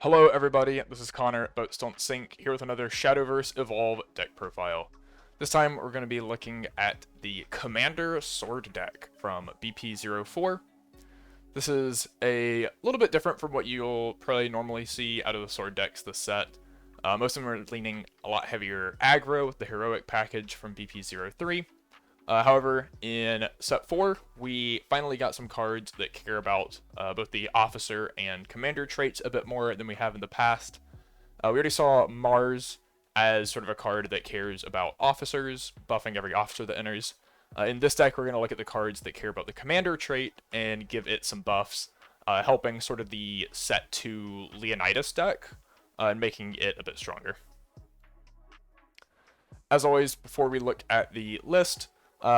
Hello everybody, this is Connor at BoatsDon'tSink here with another Shadowverse Evolve deck profile. This time we're going to be looking at the Commander Sword deck from BP04. This is a little bit different from what you'll probably normally see out of the sword decks this set. Most of them are leaning a lot heavier aggro with the heroic package from BP03. However, in set 4, we finally got some cards that care about both the officer and commander traits a bit more than we have in the past. We already saw Mars as sort of a card that cares about officers, buffing every officer that enters. In this deck, we're going to look at the cards that care about the commander trait and give it some buffs, helping sort of the set 2 Leonidas deck and making it a bit stronger. As always, before we look at the list,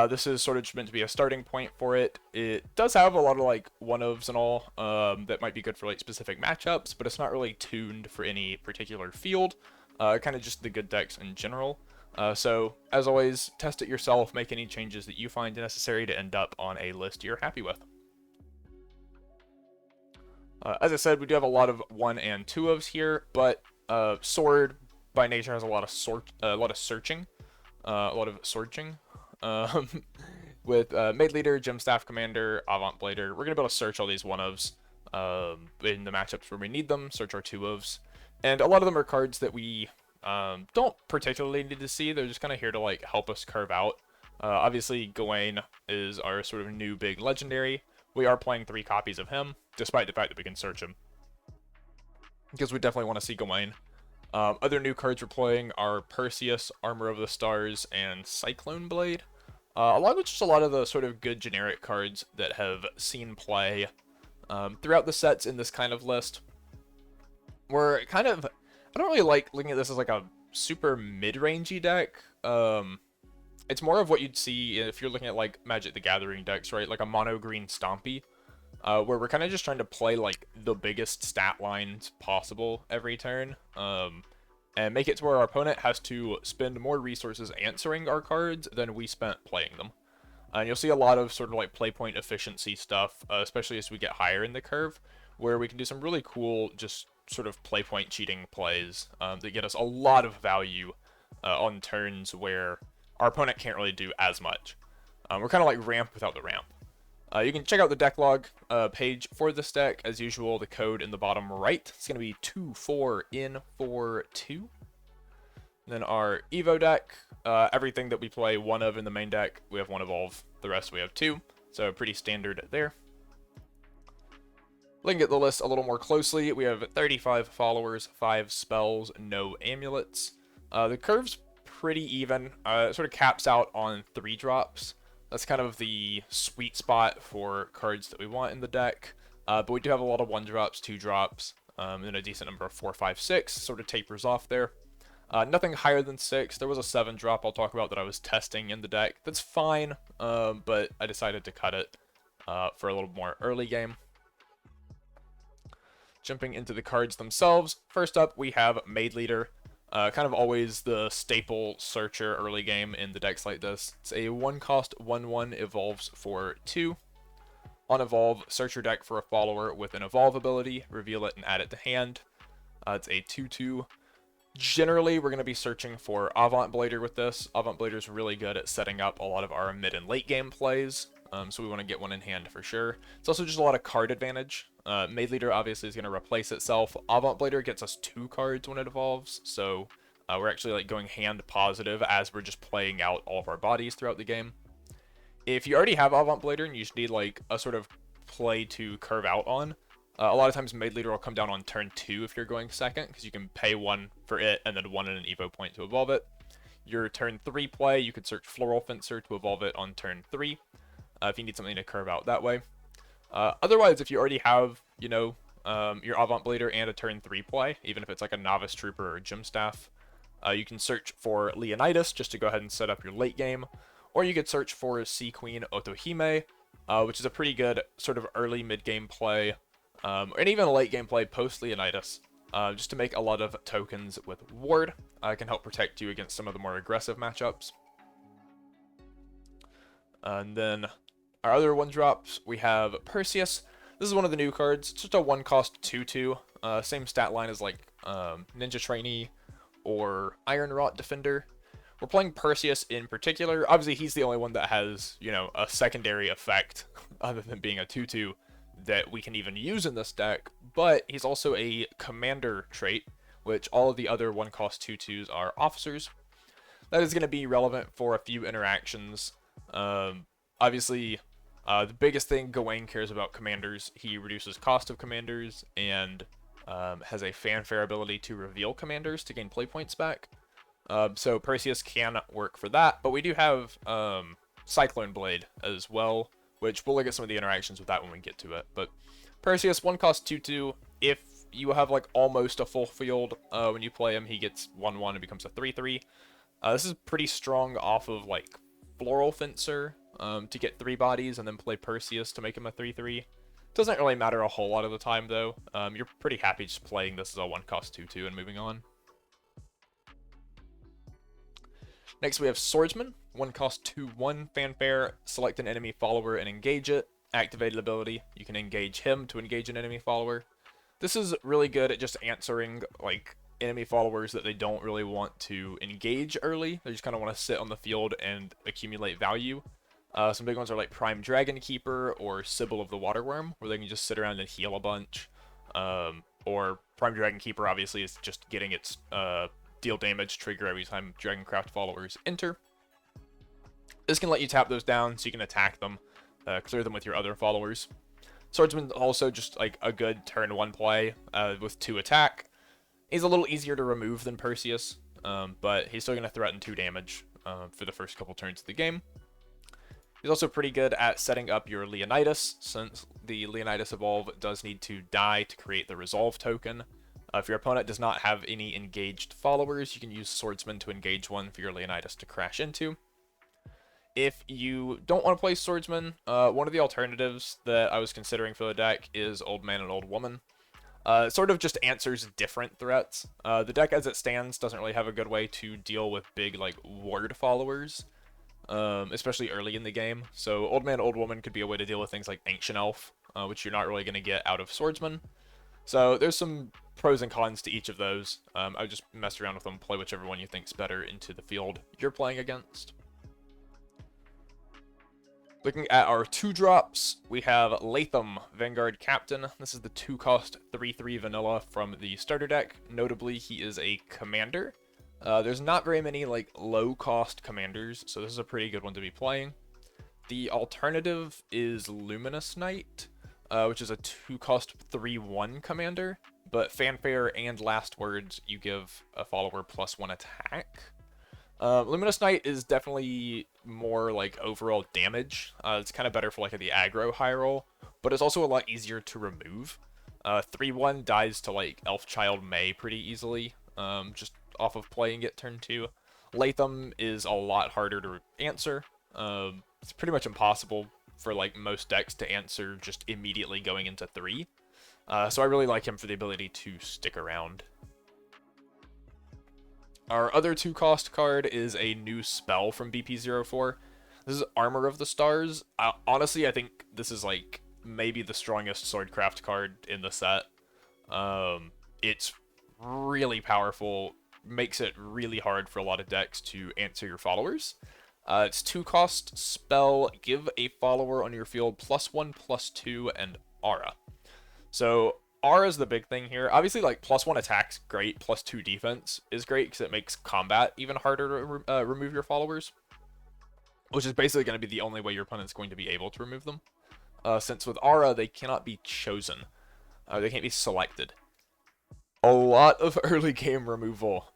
this is sort of just meant to be a starting point for it. It does have a lot of like one-ofs and all that might be good for like specific matchups, but it's not really tuned for any particular field. Kind of just the good decks in general. So as always, test it yourself, make any changes that you find necessary to end up on a list you're happy with. As I said, we do have a lot of 1 and 2-ofs here, but Sword by nature has a lot of searching. With Maid Leader, Gem Staff Commander, Avant Blader, we're going to be able to search all these 1-ofs in the matchups where we need them, search our 2-ofs. And a lot of them are cards that we don't particularly need to see. They're just kind of here to like help us carve out. Obviously, Gawain is our sort of new big legendary. We are playing 3 copies of him, despite the fact that we can search him, because we definitely want to see Gawain. Other new cards we're playing are Perseus, Armor of the Stars, and Cyclone Blade. Along with just a lot of the sort of good generic cards that have seen play throughout the sets in this kind of list. We're kind of... I don't really like looking at this as like a super mid-rangey deck. It's more of what you'd see if you're looking at like Magic the Gathering decks, right? Like a mono green Stompy. Where we're kind of just trying to play like the biggest stat lines possible every turn, and make it to where our opponent has to spend more resources answering our cards than we spent playing them. And you'll see a lot of sort of like play point efficiency stuff, especially as we get higher in the curve, where we can do some really cool just sort of play point cheating plays that get us a lot of value on turns where our opponent can't really do as much. We're kind of like ramp without the ramp. You can check out the deck log page for this deck. As usual, the code in the bottom right. It's going to be 24N42. Then our Evo deck. Everything that we play 1 of in the main deck, we have 1 evolve. The rest we have 2. So pretty standard there. Looking at the list a little more closely, we have 35 followers, 5 spells, no amulets. The curve's pretty even. It sort of caps out on 3 drops. That's kind of the sweet spot for cards that we want in the deck. But we do have a lot of 1 drops, 2 drops, and a decent number of 4, 5, 6. Sort of tapers off there. Nothing higher than 6. There was a 7 drop I'll talk about that I was testing in the deck. That's fine, but I decided to cut it for a little more early game. Jumping into the cards themselves. First up, we have Maid Leader. Kind of always the staple searcher early game in the decks like this. It's a 1-cost 1/1 evolves for 2. On evolve, search your deck for a follower with an evolve ability, reveal it and add it to hand. It's a 2/2. Generally, we're going to be searching for Avant Blader with this. Avant Blader is really good at setting up a lot of our mid and late game plays, so we want to get one in hand for sure. It's also just a lot of card advantage. Maid Leader obviously is going to replace itself. Avant Blader gets us 2 cards when it evolves, so we're actually like going hand positive as we're just playing out all of our bodies throughout the game. If you already have Avant Blader and you just need like a sort of play to curve out on, a lot of times Maid Leader will come down on turn 2 if you're going second, because you can pay 1 for it and then 1 in an Evo point to evolve it. Your turn 3 play, you could search Floral Fencer to evolve it on turn 3, if you need something to curve out that way. Otherwise, if you already have, you know, your Avant Blader and a turn 3 play, even if it's like a Novice Trooper or Gem Staff, you can search for Leonidas just to go ahead and set up your late game, or you could search for Sea Queen Otohime, which is a pretty good sort of early mid-game play, and even a late game play post Leonidas, just to make a lot of tokens with Ward. Can help protect you against some of the more aggressive matchups. And then our other 1-drops, we have Perseus. This is one of the new cards. It's just a 1-cost 2/2. Same stat line as like Ninja Trainee or Iron Rot Defender. We're playing Perseus in particular. Obviously, he's the only one that has, you know, a secondary effect other than being a 2/2 that we can even use in this deck. But he's also a commander trait, which all of the other 1-cost 2/2s are officers. That is going to be relevant for a few interactions. Obviously, the biggest thing, Gawain cares about commanders. He reduces cost of commanders and has a fanfare ability to reveal commanders to gain play points back. So Perseus can work for that, but we do have Cyclone Blade as well, which we'll look at some of the interactions with that when we get to it. But Perseus, 1-cost 2/2. If you have like almost a full field when you play him, he gets 1/1 and becomes a 3/3. This is pretty strong off of like Floral Fencer to get 3 bodies and then play Perseus to make him a 3/3. Doesn't really matter a whole lot of the time though. You're pretty happy just playing this as a 1-cost 2/2 and moving on. Next we have Swordsman, 1-cost 2/1 fanfare, select an enemy follower and engage it. Activated ability, you can engage him to engage an enemy follower. This is really good at just answering like enemy followers that they don't really want to engage early. They just kind of want to sit on the field and accumulate value. Some big ones are like Prime Dragon Keeper or Sybil of the Waterworm, where they can just sit around and heal a bunch. Or Prime Dragon Keeper obviously is just getting its deal damage trigger every time Dragoncraft followers enter. This can let you tap those down so you can attack them, clear them with your other followers. Swordsman also just like a good turn 1 play with 2 attack. He's a little easier to remove than Perseus, but he's still going to threaten 2 damage for the first couple turns of the game. He's also pretty good at setting up your Leonidas, since the Leonidas evolve does need to die to create the resolve token. If your opponent does not have any engaged followers, you can use Swordsman to engage one for your Leonidas to crash into. If you don't want to play Swordsman, one of the alternatives that I was considering for the deck is Old Man and Old Woman. It sort of just answers different threats. The deck as it stands doesn't really have a good way to deal with big like ward followers, especially early in the game. So Old Man, Old Woman could be a way to deal with things like Ancient Elf, which you're not really going to get out of Swordsman. So there's some pros and cons to each of those. I would just mess around with them, play whichever one you think's better into the field you're playing against. Looking at our 2-drops, we have Latham, Vanguard Captain. This is the 2-cost 3/3 vanilla from the starter deck. Notably, he is a commander. There's not very many like low-cost commanders, so this is a pretty good one to be playing. The alternative is Luminous Knight, which is a 2-cost 3/1 commander, but fanfare and last words, you give a follower +1 attack. Luminous Knight is definitely more like overall damage. It's kind of better for like the aggro high roll, but it's also a lot easier to remove. 3/1 dies to like Elfchild May pretty easily, just off of playing it turn 2. Latham is a lot harder to answer. It's pretty much impossible for like most decks to answer just immediately going into 3. So I really like him for the ability to stick around. Our other 2-cost card is a new spell from BP04. This is Armor of the Stars. Honestly, I think this is like maybe the strongest Swordcraft card in the set. It's really powerful, makes it really hard for a lot of decks to answer your followers. It's 2-cost spell, give a follower on your field +1/+2 and aura. So aura is the big thing here. Obviously, like +1 attack's great, +2 defense is great because it makes combat even harder to remove your followers, which is basically going to be the only way your opponent's going to be able to remove them. Since with aura, they cannot be chosen. They can't be selected. A lot of early game removal.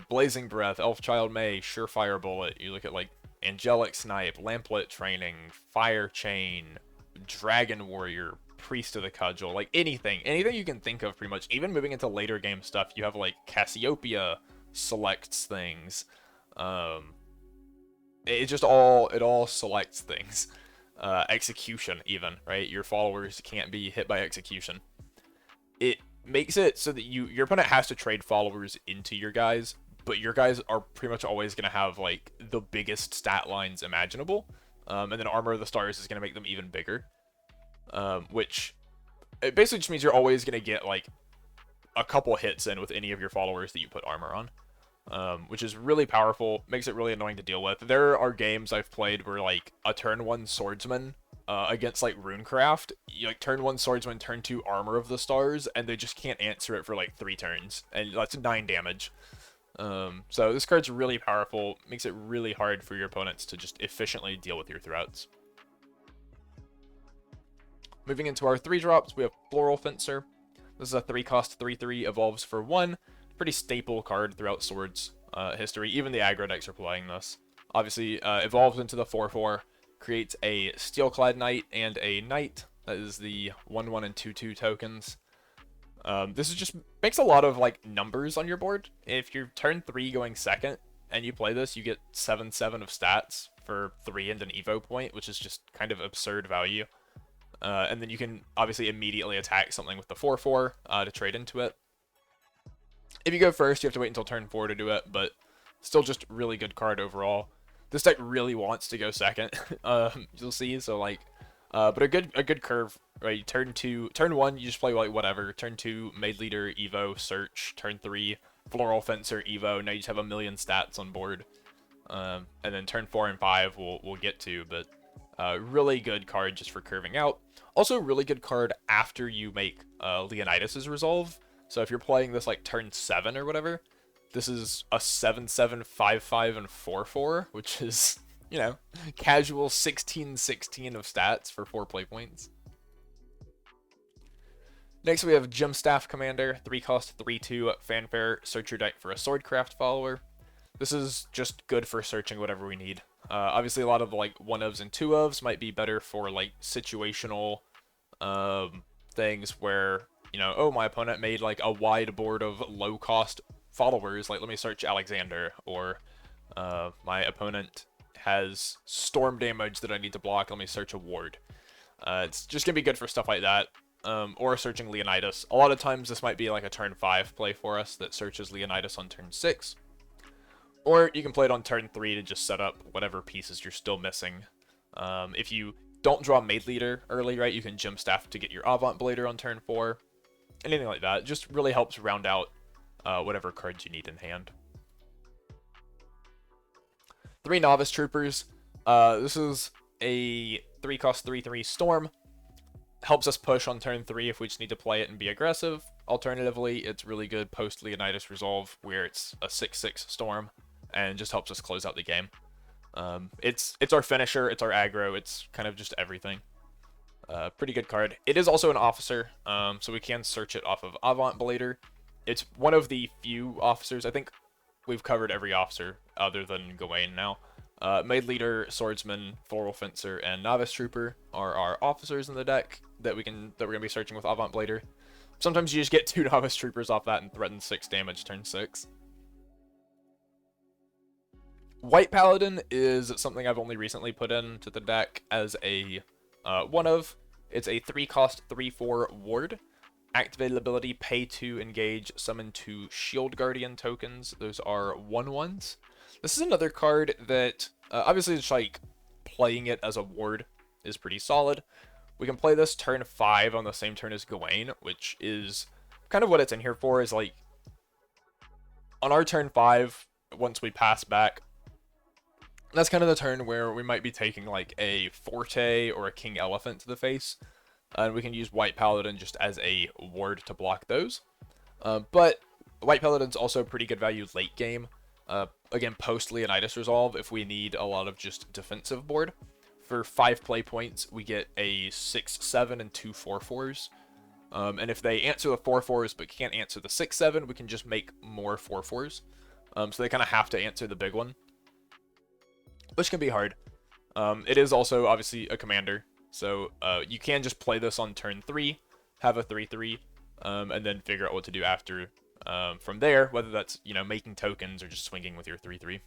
Blazing Breath, Elfchild May, Surefire Bullet. You look at like Angelic Snipe, Lamplet Training, Fire Chain, Dragon Warrior, Priest of the Cudgel, like anything you can think of pretty much. Even moving into later game stuff, you have like Cassiopeia selects things. It all selects things. Execution even, right? Your followers can't be hit by execution. It makes it so that your opponent has to trade followers into your guys, but your guys are pretty much always going to have like the biggest stat lines imaginable. And then Armor of the Stars is going to make them even bigger. Which it basically just means you're always going to get like a couple hits in with any of your followers that you put armor on. Which is really powerful, makes it really annoying to deal with. There are games I've played where, like, a turn 1 swordsman against, like, Runecraft, like, turn 1 swordsman, turn 2 armor of the stars, and they just can't answer it for, like, 3 turns, and that's 9 damage. So this card's really powerful, makes it really hard for your opponents to just efficiently deal with your threats. Moving into our 3-drops, we have Floral Fencer. This is a 3-cost 3/3, evolves for 1. Pretty staple card throughout Swords history. Even the aggro decks are playing this. Obviously, evolves into the 4/4, creates a Steelclad Knight and a Knight. That is the 1/1 and 2/2 tokens. This is just makes a lot of like numbers on your board. If you're turn 3 going second and you play this, you get 7/7 of stats for 3 and an Evo point, which is just kind of absurd value. And then you can obviously immediately attack something with the 4/4 to trade into it. If you go first, you have to wait until turn 4 to do it, but still just really good card overall. This deck really wants to go second, you'll see, so like, but a good curve, right? Turn 1, you just play like whatever. Turn 2, Maid Leader, Evo, Search. Turn 3, Floral Fencer, Evo. Now you just have a million stats on board. And then turn 4 and 5 we'll get to, but really good card just for curving out. Also really good card after you make Leonidas' Resolve. So if you're playing this like turn 7 or whatever, this is a 7/7, 5/5, and 4/4, which is, you know, casual 16/16 of stats for 4 play points. Next we have Gemstaff Commander, 3-cost 3/2 Fanfare, search your deck for a Swordcraft follower. This is just good for searching whatever we need. Obviously a lot of like 1-ofs and 2-ofs might be better for like situational things where, you know, oh, my opponent made like a wide board of low-cost followers, like let me search Alexander, or my opponent has storm damage that I need to block, let me search a ward. It's just gonna be good for stuff like that, or searching Leonidas. A lot of times this might be like a turn 5 play for us that searches Leonidas on turn 6, or you can play it on turn 3 to just set up whatever pieces you're still missing. If you don't draw Maid Leader early, right, you can Gemstaff to get your Avant Blader on turn 4. Anything like that. Just really helps round out whatever cards you need in hand. 3 Novice Troopers. This is a 3-cost 3/3 Storm. Helps us push on turn 3 if we just need to play it and be aggressive. Alternatively, it's really good post Leonidas Resolve, where it's a 6/6 Storm, and just helps us close out the game. It's our finisher, it's our aggro, it's kind of just everything. Pretty good card. It is also an officer, so we can search it off of Avant Blader. It's one of the few officers. I think we've covered every officer other than Gawain now. Maid Leader, Swordsman, Floral Fencer, and Novice Trooper are our officers in the deck that we're gonna be searching with Avant Blader. Sometimes you just get 2 Novice Troopers off that and threaten 6 damage turn 6. White Paladin is something I've only recently put into the deck as a 1-of. It's a 3-cost 3/4 ward. Activated ability, pay to engage, summon 2 Shield Guardian tokens. Those are 1/1s. This is another card that, obviously just like playing it as a ward is pretty solid. We can play this turn 5 on the same turn as Gawain, which is kind of what it's in here for, is like, on our turn 5, once we pass back, that's kind of the turn where we might be taking like a Forte or a King Elephant to the face, and we can use White Paladin just as a ward to block those. But White Paladin's also pretty good value late game. Again, post Leonidas Resolve, if we need a lot of just defensive board. For 5 play points, we get a 6/7 and 2 4/4s. And if they answer the 4/4s but can't answer the 6/7, we can just make more 4/4s. So they kind of have to answer the big one, which can be hard. It is also obviously a commander, so you can just play this on turn 3, have a 3/3, and then figure out what to do after from there, whether that's, you know, making tokens or just swinging with your 3/3.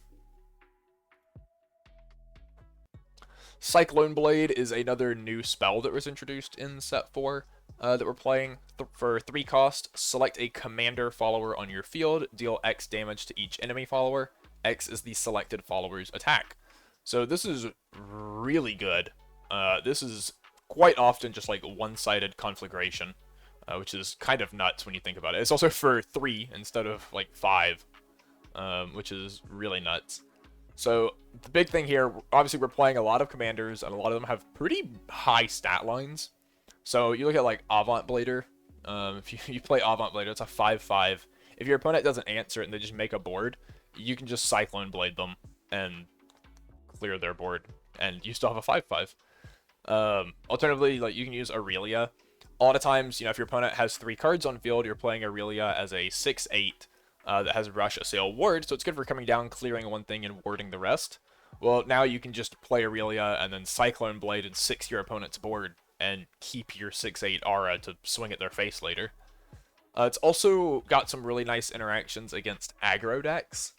Cyclone Blade is another new spell that was introduced in set 4 that we're playing. For 3 cost, select a commander follower on your field, deal X damage to each enemy follower. X is the selected follower's attack. So this is really good. This is quite often just like one-sided conflagration, which is kind of nuts when you think about it. It's also for 3 instead of like 5, which is really nuts. So the big thing here, obviously we're playing a lot of commanders, and a lot of them have pretty high stat lines. So you look at like Avant Blader. If you play Avant Blader, it's a 5/5. If your opponent doesn't answer it and they just make a board, you can just Cyclone Blade them and clear their board, and you still have a 5/5. Alternatively, like you can use Aurelia. A lot of times, if your opponent has 3 cards on field, you're playing Aurelia as a 6/8 that has Rush, Assail, Ward, so it's good for coming down, clearing one thing, and warding the rest. Well, now you can just play Aurelia and then Cyclone Blade and 6 your opponent's board and keep your 6/8 aura to swing at their face later. It's also got some really nice interactions against aggro decks.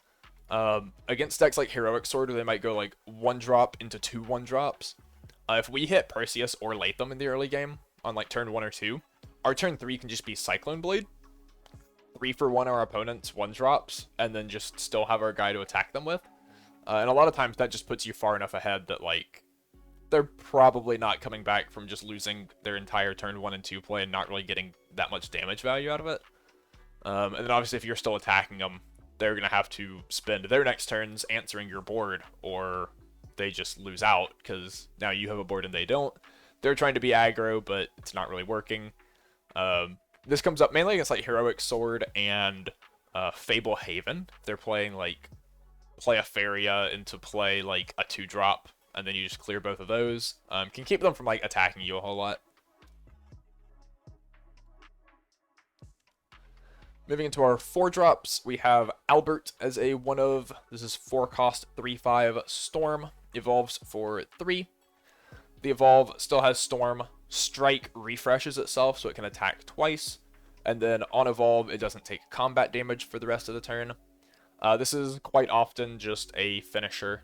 Against decks like Heroic Sword, where they might go like 1-drop into 2 1-drops. If we hit Perseus or Latham in the early game on like turn 1 or 2, our turn 3 can just be Cyclone Blade. 3 for 1 our opponent's 1-drops, and then just still have our guy to attack them with. And a lot of times that just puts you far enough ahead that like they're probably not coming back from just losing their entire turn 1 and 2 play and not really getting that much damage value out of it. And then obviously if you're still attacking them, they're going to have to spend their next turns answering your board, or they just lose out because now you have a board and they don't. They're trying to be aggro, but it's not really working. This comes up mainly against like Heroic Sword and Fable Haven. They're playing like play a Faria into play like a 2-drop, and then you just clear both of those. Can keep them from like attacking you a whole lot. Moving into our 4-drops, we have Albert as a one of. This is 4-cost 3/5 Storm. Evolves for 3. The Evolve still has Storm. Strike refreshes itself so it can attack twice. And then on Evolve, it doesn't take combat damage for the rest of the turn. This is quite often just a finisher.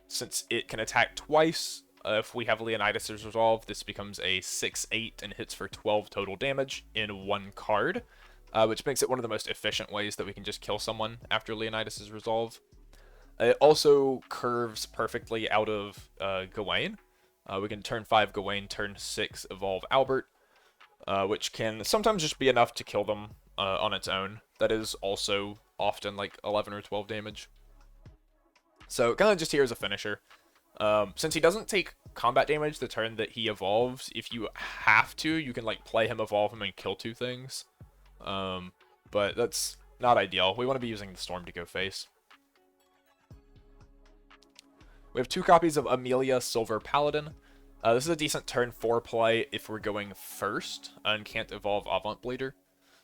Since it can attack twice, if we have Leonidas' Resolve, this becomes a 6/8 and hits for 12 total damage in 1 card. Which makes it one of the most efficient ways that we can just kill someone after Leonidas' Resolve. It also curves perfectly out of Gawain. We can turn 5 Gawain, turn 6 Evolve Albert, which can sometimes just be enough to kill them on its own. That is also often like 11 or 12 damage. So kind of just here as a finisher. Since he doesn't take combat damage the turn that he evolves, if you have to, you can like play him, evolve him, and kill 2 things. But that's not ideal. We want to be using the Storm to go face. We have 2 copies of Amelia Silver Paladin. This is a decent turn 4 play if we're going first and can't evolve Avant Blader.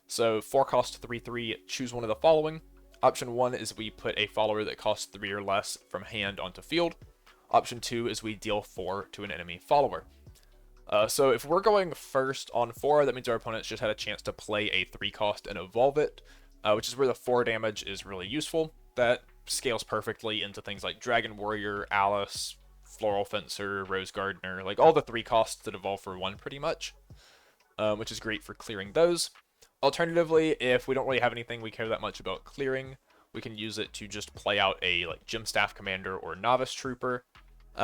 So 4-cost 3/3, choose one of the following. Option 1 is we put a follower that costs 3 or less from hand onto field. Option 2 is we deal 4 to an enemy follower. So if we're going first on 4, that means our opponents just had a chance to play a 3-cost and evolve it, which is where the 4 damage is really useful. That scales perfectly into things like Dragon Warrior, Alice, Floral Fencer, Rose Gardener, like all the 3 costs that evolve for 1 pretty much, which is great for clearing those. Alternatively, if we don't really have anything we care that much about clearing, we can use it to just play out a like Gym Staff Commander or Novice Trooper,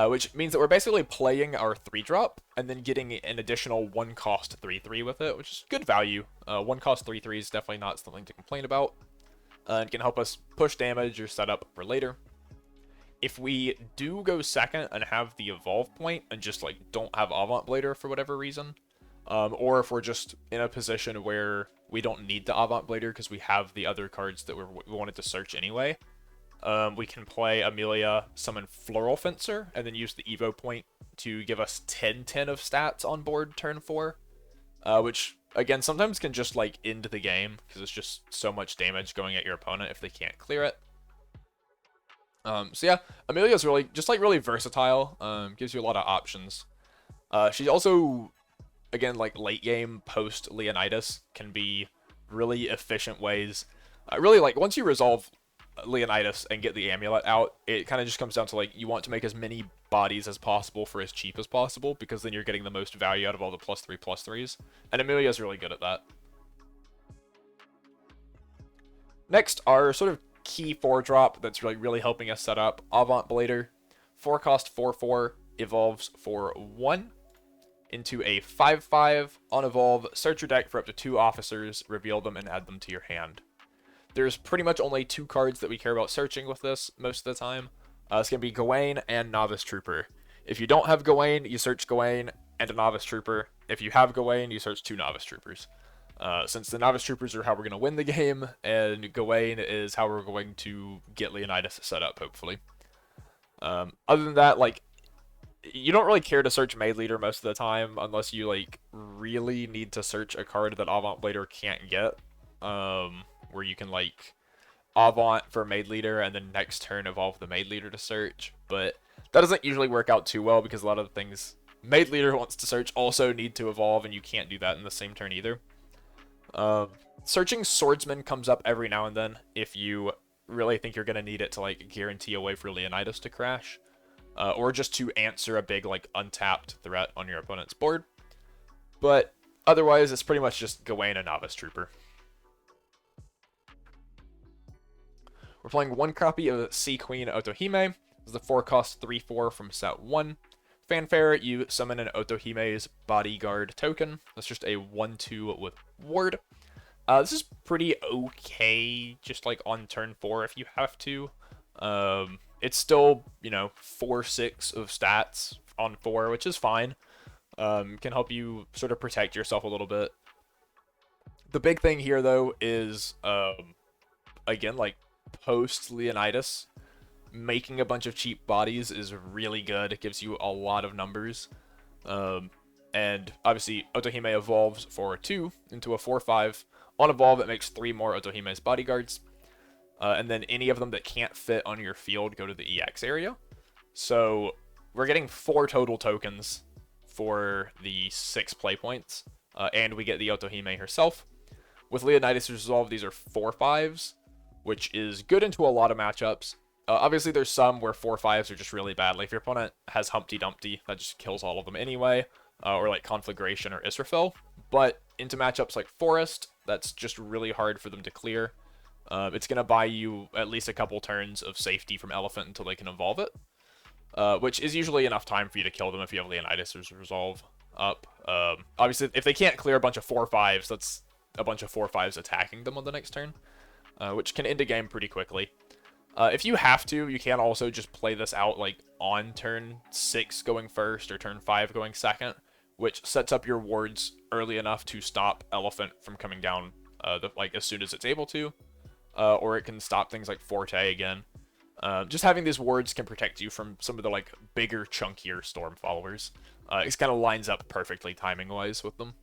which means that we're basically playing our 3-drop and then getting an additional 1-cost 3/3 with it, which is good value. 1-cost 3/3 is definitely not something to complain about. It can help us push damage or set up for later. If we do go second and have the evolve point and just like don't have Avant Blader for whatever reason, or if we're just in a position where we don't need the Avant Blader because we have the other cards that we wanted to search anyway, we can play Amelia, summon Floral Fencer, and then use the Evo point to give us 10/10 of stats on board turn 4, which again sometimes can just like end the game because it's just so much damage going at your opponent if they can't clear it. So yeah, Amelia is really just like really versatile. Gives you a lot of options. She also, again, like late game post Leonidas can be really efficient ways. Really, like once you resolve Leonidas and get the amulet out, it kind of just comes down to like you want to make as many bodies as possible for as cheap as possible, because then you're getting the most value out of all the +3/+3s, and Amelia is really good at that. Next, our sort of key 4-drop that's really helping us set up Avant Blader. 4-cost 4/4, evolves for 1. into a 5/5. On evolve, search your deck for up to 2 officers, reveal them, and add them to your hand. There's pretty much only 2 cards that we care about searching with this most of the time. It's going to be Gawain and Novice Trooper. If you don't have Gawain, you search Gawain and a Novice Trooper. If you have Gawain, you search 2 Novice Troopers. Since the Novice Troopers are how we're going to win the game, and Gawain is how we're going to get Leonidas set up, hopefully. Other than that, like, you don't really care to search Maid Leader most of the time, unless you, like, really need to search a card that Avant Blader can't get. Where you can, like, Avant for Maid Leader, and then next turn evolve the Maid Leader to search. But that doesn't usually work out too well, because a lot of the things Maid Leader wants to search also need to evolve, and you can't do that in the same turn either. Searching Swordsman comes up every now and then, if you really think you're going to need it to, like, guarantee a way for Leonidas to crash. Or just to answer a big, like, untapped threat on your opponent's board. But otherwise, it's pretty much just Gawain and Novice Trooper. We're playing 1 copy of Sea Queen Otohime. This is a 4-cost 3/4 from set 1. Fanfare, you summon an Otohime's Bodyguard token. That's just a 1/2 with Ward. This is pretty okay, just like on turn 4 if you have to. It's still, you know, 4/6 of stats on 4, which is fine. Can help you sort of protect yourself a little bit. The big thing here, though, is, again, like, post-Leonidas, making a bunch of cheap bodies is really good. It gives you a lot of numbers. And obviously, Otohime evolves for 2 into a 4/5. On evolve, it makes 3 more Otohime's bodyguards. And then any of them that can't fit on your field go to the EX area. So we're getting 4 total tokens for the 6 play points. And we get the Otohime herself. With Leonidas' Resolve, these are 4/5s, which is good into a lot of matchups. Obviously, there's some where 4/5s are just really bad. Like, if your opponent has Humpty Dumpty, that just kills all of them anyway. Or, like, Conflagration or Israfel. But into matchups like Forest, that's just really hard for them to clear. It's going to buy you at least a couple turns of safety from Elephant until they can evolve it. Which is usually enough time for you to kill them if you have Leonidas' Resolve up. Obviously, if they can't clear a bunch of 4/5s, that's a bunch of 4/5s attacking them on the next turn. Which can end a game pretty quickly. If you have to, you can also just play this out like on turn 6 going first or turn 5 going second, which sets up your wards early enough to stop Elephant from coming down like as soon as it's able to. Or it can stop things like Forte again. Just having these wards can protect you from some of the like bigger, chunkier Storm followers. It kind of lines up perfectly timing-wise with them.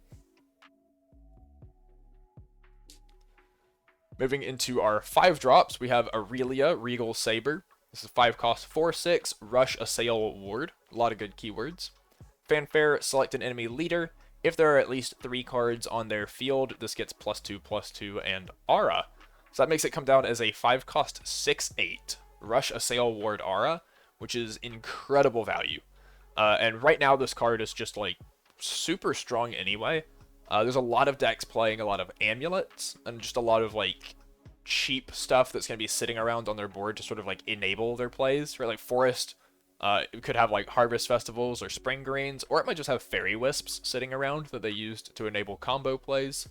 Moving into our 5 drops, we have Aurelia, Regal Saber. This is 5-cost 4/6, Rush, Assail, Ward. A lot of good keywords. Fanfare, select an enemy leader. If there are at least 3 cards on their field, this gets +2/+2 and Aura. So that makes it come down as a 5-cost 6/8, Rush, Assail, Ward, Aura, which is incredible value. And right now, this card is just like super strong anyway. There's a lot of decks playing a lot of amulets and just a lot of like cheap stuff that's going to be sitting around on their board to sort of like enable their plays. Right, like Forest it could have like Harvest Festivals or Spring Greens, or it might just have Fairy Wisps sitting around that they used to enable combo plays.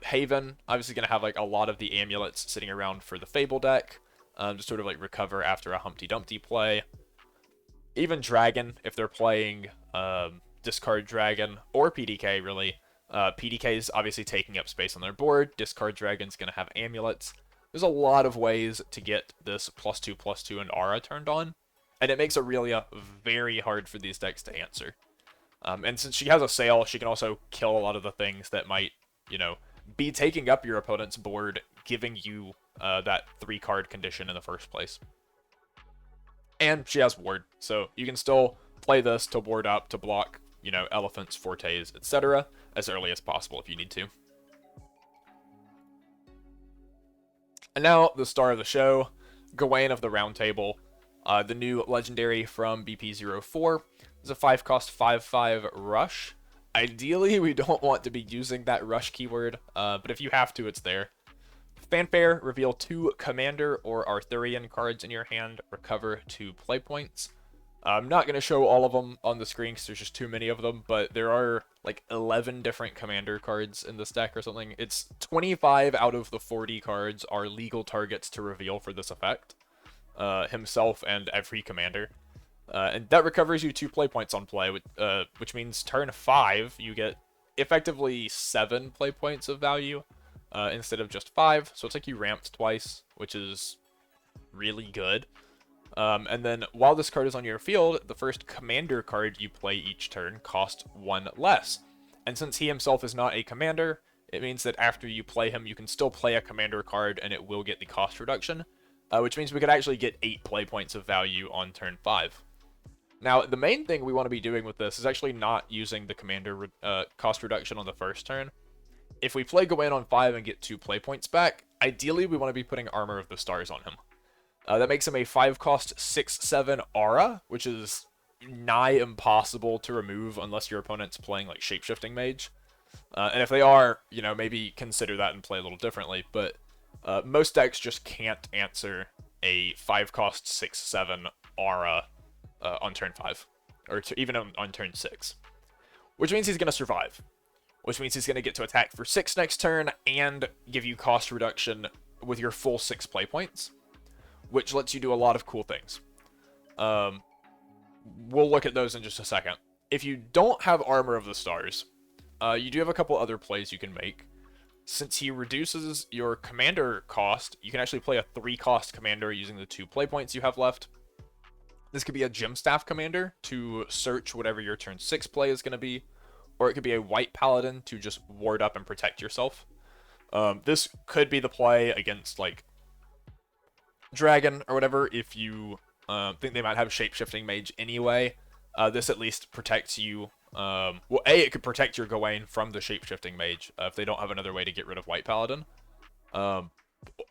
Haven, obviously going to have like a lot of the amulets sitting around for the Fable deck, to sort of like recover after a Humpty Dumpty play. Even Dragon, if they're playing Discard Dragon or PDK really. PDK is obviously taking up space on their board. Discard Dragon's going to have amulets. There's a lot of ways to get this +2/+2 and Aura turned on. And it makes Aurelia very hard for these decks to answer. And since she has a sail, she can also kill a lot of the things that might, you know, be taking up your opponent's board, giving you that 3-card condition in the first place. And she has Ward, so you can still play this to ward up, to block, you know, Elephants, Fortes, etc. as early as possible if you need to. And now, the star of the show, Gawain of the Round Table, the new legendary from BP04. It's a 5-cost 5/5 Rush. Ideally, we don't want to be using that Rush keyword, but if you have to, it's there. Fanfare, reveal 2 Commander or Arthurian cards in your hand, recover 2 play points. I'm not going to show all of them on the screen because there's just too many of them, but there are like 11 different commander cards in this deck or something. It's 25 out of the 40 cards are legal targets to reveal for this effect, himself and every commander. And that recovers you 2 play points on play, which means turn 5 you get effectively 7 play points of value instead of just 5. So it's like you ramped twice, which is really good. And then while this card is on your field, the first commander card you play each turn costs 1 less. And since he himself is not a commander, it means that after you play him, you can still play a commander card and it will get the cost reduction, which means we could actually get 8 play points of value on turn 5. Now, the main thing we want to be doing with this is actually not using the commander cost reduction on the first turn. If we play Gawain on 5 and get 2 play points back, ideally we want to be putting Armor of the Stars on him. That makes him a 5-cost 6/7 aura, which is nigh impossible to remove unless your opponent's playing like Shapeshifting Mage. And if they are, you know, maybe consider that and play a little differently. But most decks just can't answer a 5-cost 6/7 aura on turn 5, or even on turn 6. Which means he's going to survive. Which means he's going to get to attack for 6 next turn and give you cost reduction with your full 6 play points, which lets you do a lot of cool things. We'll look at those in just a second. If you don't have Armor of the Stars, you do have a couple other plays you can make. Since he reduces your commander cost, you can actually play a 3-cost commander using the 2 play points you have left. This could be a Gem Staff commander to search whatever your turn 6 play is going to be, or it could be a White Paladin to just ward up and protect yourself. This could be the play against like Dragon or whatever if you think they might have Shapeshifting Mage anyway. This at least protects you. Well, it could protect your Gawain from the Shapeshifting Mage if they don't have another way to get rid of White Paladin.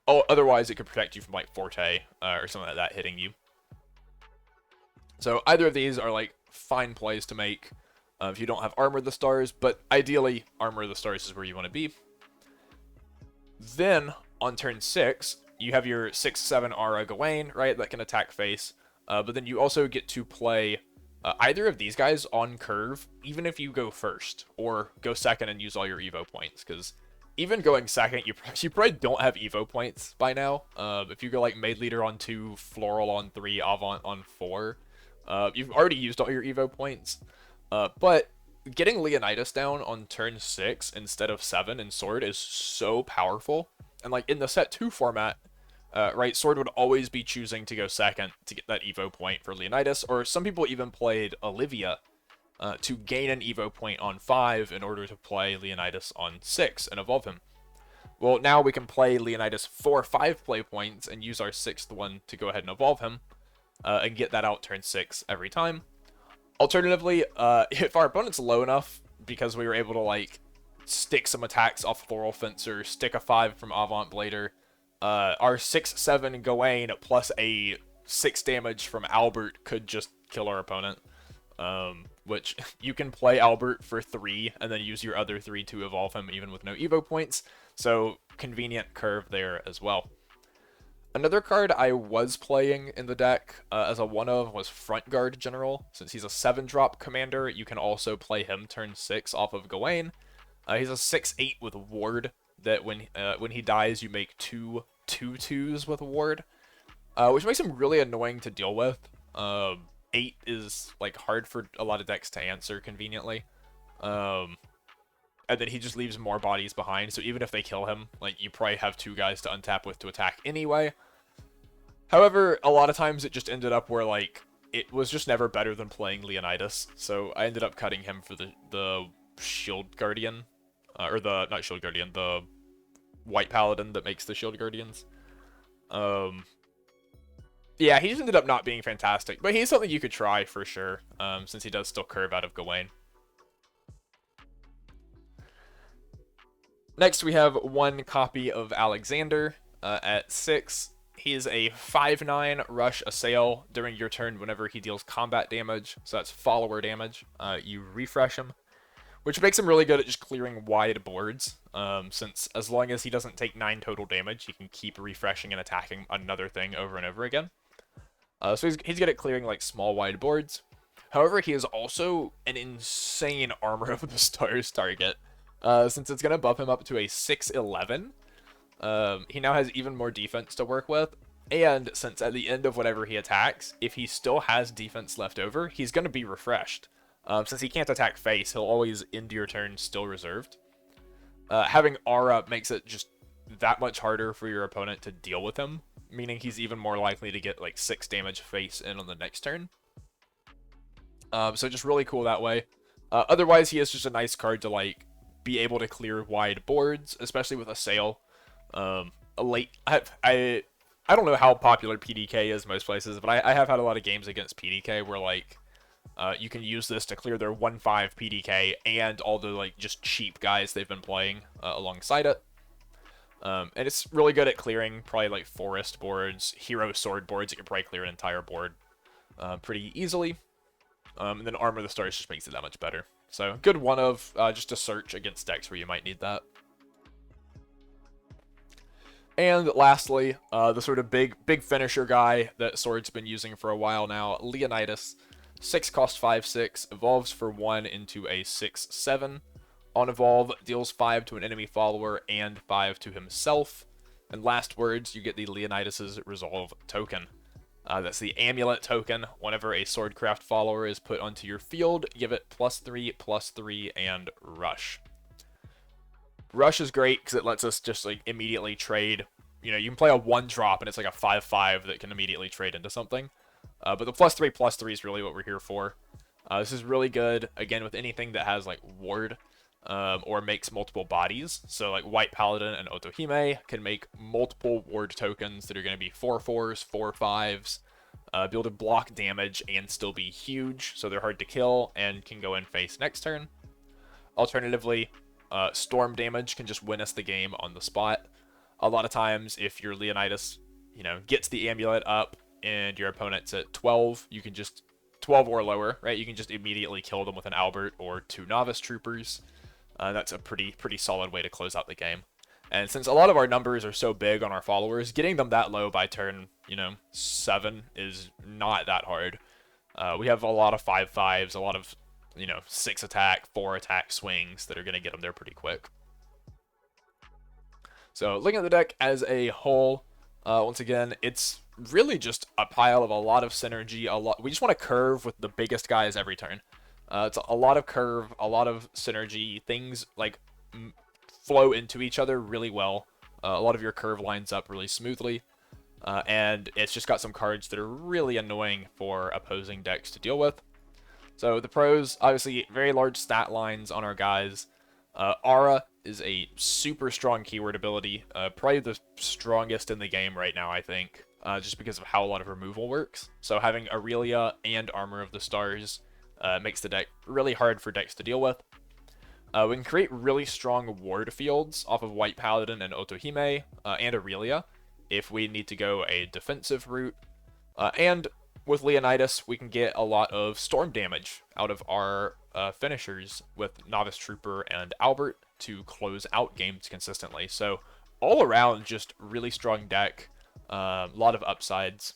Otherwise, it could protect you from like Forte or something like that hitting you. So either of these are like fine plays to make if you don't have Armor of the Stars, but ideally Armor of the Stars is where you want to be. Then on turn 6, you have your 6/7 aura Gawain, right, that can attack face, but then you also get to play either of these guys on curve, even if you go first, or go second and use all your Evo points, because even going second, you probably don't have Evo points by now. If you go like Maid Leader on 2, Floral on 3, Avant on 4, you've already used all your Evo points. But getting Leonidas down on turn 6 instead of 7 in Sword is so powerful. And like in the set 2 format, right, Sword would always be choosing to go second to get that Evo point for Leonidas, or some people even played Olivia to gain an Evo point on 5 in order to play Leonidas on 6 and evolve him. Well, now we can play Leonidas for 5 play points and use our 6th one to go ahead and evolve him and get that out turn 6 every time. Alternatively, if our opponent's low enough, because we were able to like stick some attacks off Floral Fencer, stick a 5 from Avant Blader, our 6/7 Gawain plus a 6 damage from Albert could just kill our opponent. Which you can play Albert for 3 and then use your other 3 to evolve him even with no Evo points. So convenient curve there as well. Another card I was playing in the deck as a one-of was Front Guard General. Since he's a 7-drop commander, you can also play him turn 6 off of Gawain. He's a 6/8 with Ward, that when he dies, you make 2 2/2s with Ward, which makes him really annoying to deal with. 8 is like hard for a lot of decks to answer conveniently. And then he just leaves more bodies behind, so even if they kill him, like, you probably have 2 guys to untap with to attack anyway. However, a lot of times it just ended up where, like, it was just never better than playing Leonidas, so I ended up cutting him for the Shield Guardian, not Shield Guardian, the White Paladin that makes the Shield Guardians. Yeah, he just ended up not being fantastic, but he's something you could try for sure, since he does still curve out of Gawain. Next, we have 1 copy of Alexander at 6. He is a 5/9 rush assail during your turn whenever he deals combat damage, so that's follower damage. You refresh him, which makes him really good at just clearing wide boards, since as long as he doesn't take 9 total damage, he can keep refreshing and attacking another thing over and over again. So he's good at clearing like small wide boards. However, he is also an insane Armor of the Stars target. Since it's going to buff him up to a 611, he now has even more defense to work with. And since at the end of whatever he attacks, if he still has defense left over, he's going to be refreshed. Since he can't attack face, he'll always end your turn still reserved. Having Aura makes it just that much harder for your opponent to deal with him, meaning he's even more likely to get like 6 damage face in on the next turn. So just really cool that way. Otherwise, he is just a nice card to like be able to clear wide boards, especially with a sail. I don't know how popular PDK is most places, but I have had a lot of games against PDK where like you can use this to clear their 1-5 PDK and all the like just cheap guys they've been playing alongside it. And it's really good at clearing probably like forest boards, hero sword boards. It can probably clear an entire board pretty easily. And then Armor of the Stars just makes it that much better. So good one of just to search against decks where you might need that. And lastly, the sort of big finisher guy that Sword's been using for a while now, Leonidas. 6 cost 5/6, evolves for 1 into a 6/7. On evolve, deals 5 to an enemy follower and 5 to himself. And last words, you get the Leonidas' Resolve token. That's the amulet token. Whenever a Swordcraft follower is put onto your field, give it +3/+3 and rush. Rush is great because it lets us just like immediately trade. You know, you can play a 1-drop and it's like a 5/5 that can immediately trade into something. But the +3/+3 is really what we're here for. This is really good, again, with anything that has like ward or makes multiple bodies. So like White Paladin and Otohime can make multiple ward tokens that are going to be 4/4s, 4/5s, be able to block damage and still be huge, so they're hard to kill and can go in face next turn. Alternatively, storm damage can just win us the game on the spot. A lot of times, if your Leonidas, you know, gets the amulet up and your opponent's at 12, you can just 12 or lower, right? You can just immediately kill them with an Albert or 2 Novice Troopers. That's a pretty solid way to close out the game. And since a lot of our numbers are so big on our followers, getting them that low by turn, 7 is not that hard. We have a lot of 5/5s, a lot of, 6 attack, 4 attack swings that are going to get them there pretty quick. So looking at the deck as a whole, once again, it's really just a pile of a lot of synergy. We just want to curve with the biggest guys every turn. It's a lot of curve, a lot of synergy. Things like flow into each other really well. A lot of your curve lines up really smoothly. And it's just got some cards that are really annoying for opposing decks to deal with. So the pros, obviously, very large stat lines on our guys. Aura is a super strong keyword ability. Probably the strongest in the game right now, I think. Just because of how a lot of removal works. So having Aurelia and Armor of the Stars makes the deck really hard for decks to deal with. We can create really strong ward fields off of White Paladin and Otohime and Aurelia if we need to go a defensive route. And with Leonidas, we can get a lot of storm damage out of our finishers with Novice Trooper and Albert to close out games consistently. So all around, just really strong deck. A lot of upsides.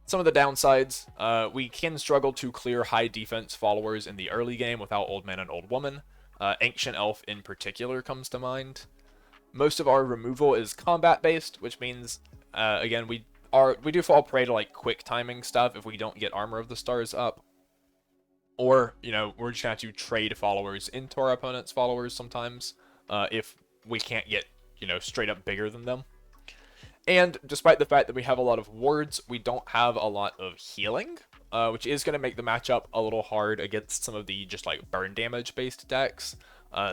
Some of the downsides, we can struggle to clear high defense followers in the early game without Old Man and Old Woman. Ancient Elf in particular comes to mind. Most of our removal is combat based, which means, again, we do fall prey to like quick timing stuff if we don't get Armor of the Stars up. Or, we're just going to have to trade followers into our opponent's followers sometimes if we can't get, straight up bigger than them. And despite the fact that we have a lot of wards, we don't have a lot of healing, which is going to make the matchup a little hard against some of the just like burn damage based decks.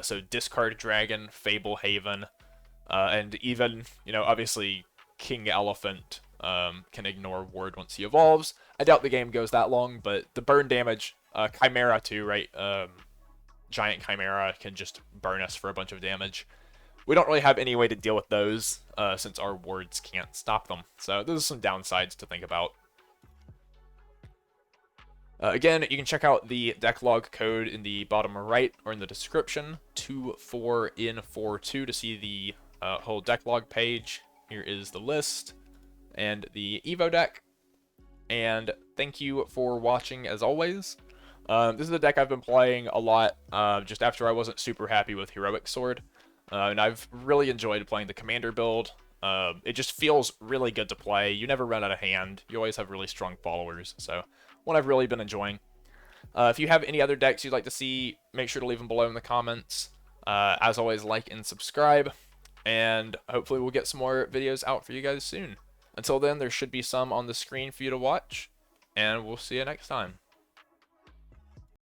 So Discard Dragon, Fable Haven, and even, obviously King Elephant can ignore ward once he evolves. I doubt the game goes that long, but the burn damage, Chimera too, right? Giant Chimera can just burn us for a bunch of damage. We don't really have any way to deal with those since our wards can't stop them. So those are some downsides to think about. Again, you can check out the deck log code in the bottom right or in the description, 24in42 to see the whole deck log page. Here is the list and the Evo deck. and thank you for watching as always. This is a deck I've been playing a lot just after I wasn't super happy with Heroic Sword, and I've really enjoyed playing the Commander build. It just feels really good to play. You never run out of hand. You always have really strong followers, so one I've really been enjoying. If you have any other decks you'd like to see, make sure to leave them below in the comments. As always, like and subscribe, and hopefully we'll get some more videos out for you guys soon. Until then, there should be some on the screen for you to watch, and we'll see you next time.